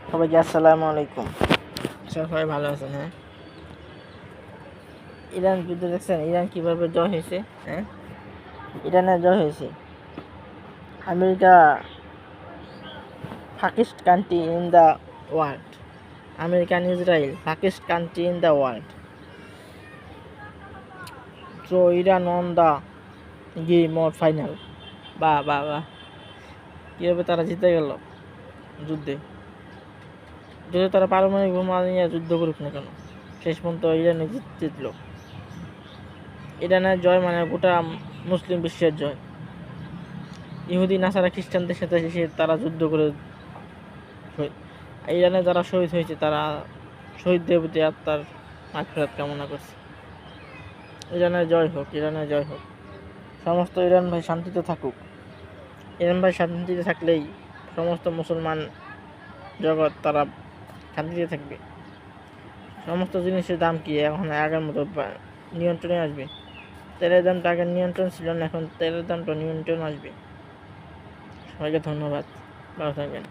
সবাইকে আসসালামু আলাইকুম। সবাই ভালো আছেন? হ্যাঁ, ইরান যুদ্ধ দেখছেন? ইরান কীভাবে জয় হয়েছে? হ্যাঁ, ইরানের জয় হয়েছে। America first country in the world. American Israel first country in the world. So Iran on the game or final. বা কীভাবে তারা জিতে গেল যুদ্ধে। যদি তারা পারমাণবিক বোমা নিয়ে যুদ্ধ করুক না কেন, শেষ পর্যন্ত ইরানে জিতল। ইরানের জয় মানে গোটা মুসলিম বিশ্বের জয়। ইহুদি নাসারা খ্রিস্টানদের সাথে তারা যুদ্ধ করে ইরানে যারা শহীদ হয়েছে তারা শহীদদের প্রতি আত্মার মাগফিরাত কামনা করছে। ইরানের জয় হোক, ইরানের জয় হোক। সমস্ত ইরান ভাই শান্তিতে থাকুক। ইরান ভাই শান্তিতে থাকলেই সমস্ত মুসলমান জগৎ তারা শান্তিতে থাকবে। সমস্ত জিনিসের দাম কি এখন আগের মতো নিয়ন্ত্রণে আসবে। তেলের দামটা আগে নিয়ন্ত্রণ ছিল না, এখন তেলের দামটা নিয়ন্ত্রণ আসবে। সবাইকে ধন্যবাদ, ভালো থাকবেন।